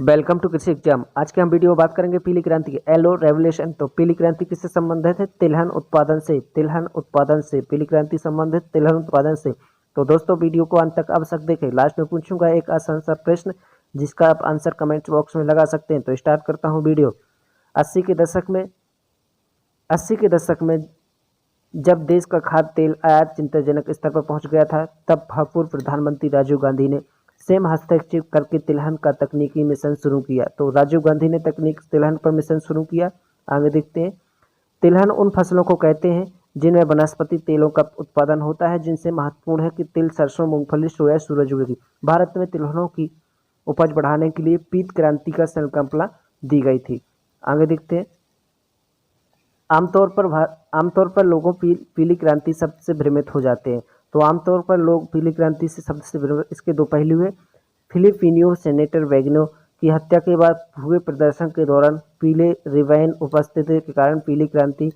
Welcome to कृषि exam. आज के हम वीडियो में बात करेंगे पीली क्रांति की येलो रेवोल्यूशन। तो पीली क्रांति किससे संबंधित है? तिलहन उत्पादन से। पीली क्रांति संबंधित तिलहन उत्पादन से। तो दोस्तों वीडियो को अंत तक आवश्यक देखें। लास्ट में पूछूंगा एक आसान सा प्रश्न जिसका आप आंसर कमेंट बॉक्स में लगा सकते हैं। तो स्टार्ट करता हूँ वीडियो। 80 के दशक में जब देश का खाद्य तेल आयात चिंताजनक स्तर पर पहुंच गया था, तब पूर्व प्रधानमंत्री राजीव गांधी ने सेम हस्तक्षेप करके तिलहन का तकनीकी मिशन शुरू किया। तो राजीव गांधी ने तकनीक तिलहन पर मिशन शुरू किया। आगे देखते हैं। तिलहन उन फसलों को कहते हैं जिनमें वनस्पति तेलों का उत्पादन होता है, जिनसे महत्वपूर्ण है कि तिल, सरसों, मूंगफली, सोया, सूरजमुखी। भारत में तिलहनों की उपज बढ़ाने के लिए पीत क्रांति का संकल्पना दी गई थी। आगे देखते हैं। आमतौर पर लोगों पीली क्रांति शब्द से भ्रमित हो जाते हैं। तो आमतौर पर लोग पीली क्रांति से शब्द से भ्रमित, इसके दो पहलू हैं। फिलिपिनियो सेनेटर वैगनो की हत्या के बाद हुए प्रदर्शन के दौरान पीले रिबन उपस्थिति के कारण पीली क्रांति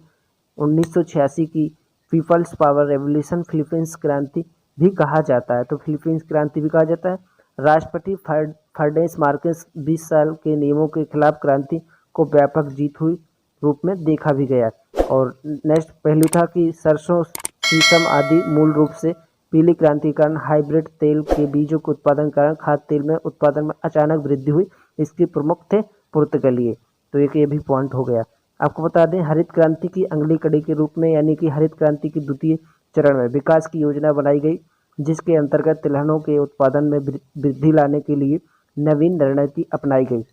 1986 की पीपल्स पावर रेवोल्यूशन फिलीपींस क्रांति भी कहा जाता है। तो फिलीपींस क्रांति भी कहा जाता है। राष्ट्रपति फर्डिनेंड मार्कोस 20 साल के नियमों के खिलाफ क्रांति को व्यापक जीत हुई रूप में देखा भी गया। और नेक्स्ट पहलू था कि सरसों, शीशम आदि मूल रूप से पीली क्रांति के कारण हाइब्रिड तेल के बीजों के उत्पादन के कारण खाद्य तेल में उत्पादन में अचानक वृद्धि हुई। इसके प्रमुख थे पुर्तगाली। तो एक ये भी पॉइंट हो गया। आपको बता दें, हरित क्रांति की अगली कड़ी के रूप में यानी कि हरित क्रांति की द्वितीय चरण में विकास की योजना बनाई गई, जिसके अंतर्गत तिलहनों के उत्पादन में वृद्धि लाने के लिए नवीन रणनीति अपनाई गई।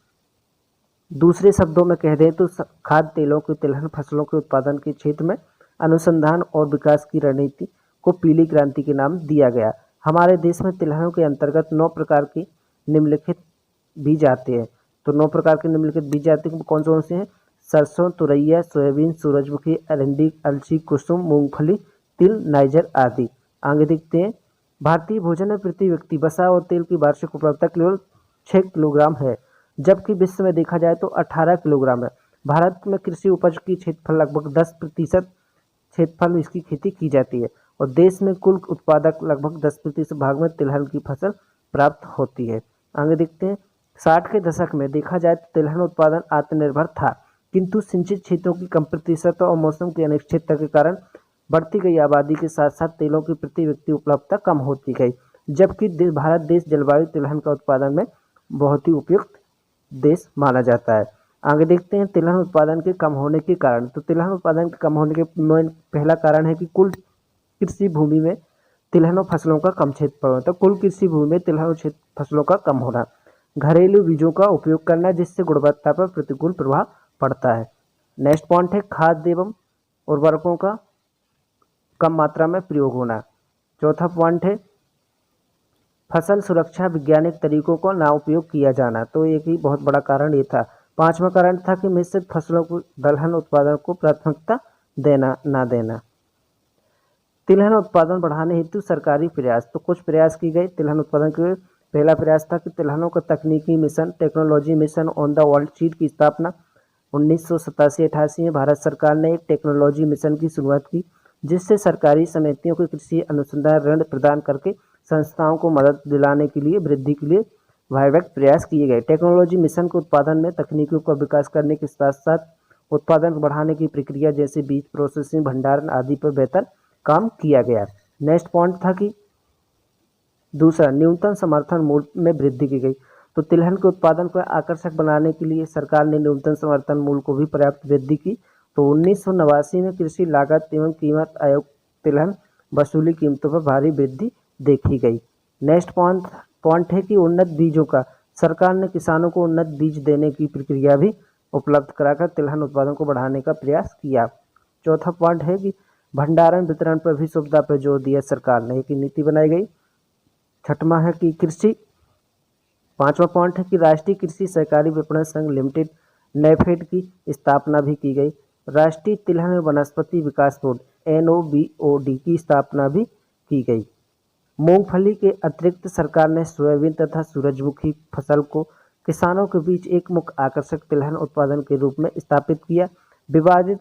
दूसरे शब्दों में कह दें तो खाद्य तेलों के तिलहन फसलों के उत्पादन के क्षेत्र में अनुसंधान और विकास की रणनीति को पीली क्रांति के नाम दिया गया। हमारे देश में तिलहनों के अंतर्गत 9 प्रकार के निम्नलिखित बीज आते हैं। तो 9 प्रकार के निम्नलिखित बीज आते हैं। कौन से हैं? सरसों, तुरैया, सोयाबीन, सूरजमुखी, अरंडी, अलसी, कुसुम, मूंगफली, तिल, नाइजर आदि। आगे देखते हैं। भारतीय भोजन में प्रति व्यक्ति वसा और तेल की वार्षिक उपलब्धता केवल 6 किलोग्राम है, जबकि विश्व में देखा जाए तो 18 किलोग्राम है। भारत में कृषि उपज की क्षेत्रफल लगभग 10% क्षेत्रफल इसकी खेती की जाती है और देश में कुल उत्पादक लगभग 10% भाग में तिलहन की फसल प्राप्त होती है। आगे देखते हैं। 60 के दशक में देखा जाए तो तिलहन उत्पादन आत्मनिर्भर था, किंतु सिंचित क्षेत्रों की कम प्रतिशत और मौसम की अनिश्चितता के कारण बढ़ती गई आबादी के साथ साथ तेलों की प्रति व्यक्ति उपलब्धता कम होती गई, जबकि भारत देश जलवायु तिलहन का उत्पादन में बहुत ही उपयुक्त देश माना जाता है। आगे देखते हैं। तिलहन उत्पादन के कम होने के कारण। तो तिलहन उत्पादन के कम होने के पहला कारण है कि कुल कृषि भूमि में तिलहनों फसलों का कम क्षेत्रफल होता है। कुल कृषि भूमि में तिलहनों फसलों का कम होना। घरेलू बीजों का उपयोग करना, जिससे गुणवत्ता पर प्रतिकूल प्रभाव पड़ता है। नेक्स्ट पॉइंट है खाद्य एवं उर्वरकों का कम मात्रा में प्रयोग होना। चौथा पॉइंट है फसल सुरक्षा वैज्ञानिक तरीकों को ना उपयोग किया जाना। तो एक ही बहुत बड़ा कारण ये था। 5वां कारण था कि मिश्रित फसलों को दलहन उत्पादन को प्राथमिकता देना ना देना। तिलहन उत्पादन बढ़ाने हेतु सरकारी प्रयास। तो कुछ प्रयास की गए तिलहन उत्पादन के। पहला प्रयास था कि तिलहनों का तकनीकी mission, technology mission on the world seed की स्थापना 1987-88 में भारत सरकार ने एक टेक्नोलॉजी मिशन की शुरुआत की, जिससे सरकारी समितियों को कृषि अनुसंधान ऋण प्रदान करके संस्थाओं को मदद दिलाने के लिए वृद्धि के लिए भयावह प्रयास किए गए। टेक्नोलॉजी मिशन को उत्पादन में तकनीकों का विकास करने के साथ साथ उत्पादन बढ़ाने की प्रक्रिया जैसे बीज प्रोसेसिंग, भंडारण आदि पर बेहतर काम किया गया। नेक्स्ट पॉइंट था कि दूसरा न्यूनतम समर्थन मूल्य में वृद्धि की गई। तो तिलहन के उत्पादन को आकर्षक बनाने के लिए सरकार ने न्यूनतम समर्थन मूल्य को भी पर्याप्त वृद्धि की। तो 1989 में कृषि लागत एवं कीमत आयोग तिलहन वसूली कीमतों पर भारी वृद्धि देखी गई। नेक्स्ट पॉइंट है कि उन्नत बीजों का सरकार ने किसानों को उन्नत बीज देने की प्रक्रिया भी उपलब्ध कराकर तिलहन उत्पादन को बढ़ाने का प्रयास किया। चौथा पॉइंट है कि भंडारण वितरण पर भी सुविधा पर जोर दिया सरकार ने, एक नीति बनाई गई। छठवां है कि कृषि। 5वां पॉइंट है कि राष्ट्रीय कृषि सहकारी विपणन संघ लिमिटेड नेफेड की स्थापना भी की गई। राष्ट्रीय तिलहन वनस्पति विकास बोर्ड NOBOD की स्थापना भी की गई। मूंगफली के अतिरिक्त सरकार ने सोयाबीन तथा सूरजमुखी फसल को किसानों के बीच एक मुख्य आकर्षक तिलहन उत्पादन के रूप में स्थापित किया। विवादित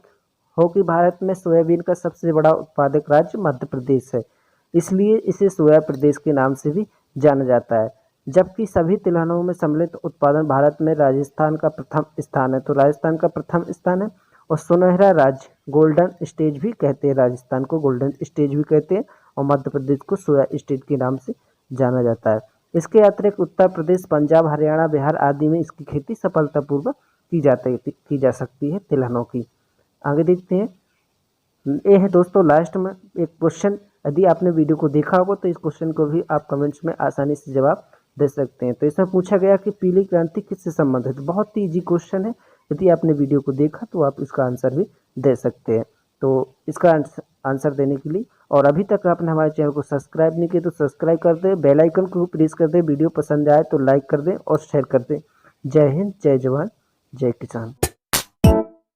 हो कि भारत में सोयाबीन का सबसे बड़ा उत्पादक राज्य मध्य प्रदेश है, इसलिए इसे सोया प्रदेश के नाम से भी जाना जाता है। जबकि सभी तिलहनों में सम्मिलित उत्पादन भारत में राजस्थान का प्रथम स्थान है। तो राजस्थान का प्रथम स्थान है। और सुनहरा राज्य गोल्डन स्टेज भी कहते हैं, राजस्थान को गोल्डन स्टेज भी कहते हैं और मध्य प्रदेश को सोया स्टेज के नाम से जाना जाता है। इसके अतिरिक्त उत्तर प्रदेश, पंजाब, हरियाणा, बिहार आदि में इसकी खेती सफलतापूर्वक की जा सकती है तिलहनों की। आगे देखते हैं। ये है दोस्तों लास्ट में एक क्वेश्चन। यदि आपने वीडियो को देखा होगा तो इस क्वेश्चन को भी आप कमेंट्स में आसानी से जवाब दे सकते हैं। तो इसमें पूछा गया कि पीली क्रांति किससे संबंधित है। बहुत ही इजी क्वेश्चन है। यदि आपने वीडियो को देखा तो आप इसका आंसर भी दे सकते हैं। तो इसका आंसर देने के लिए और अभी तक आपने हमारे चैनल को सब्सक्राइब नहीं किया तो सब्सक्राइब कर दें, बेल आइकन को प्रेस कर दें, वीडियो पसंद आए तो लाइक कर दें और शेयर कर दें। जय हिंद, जय जवान, जय किसान।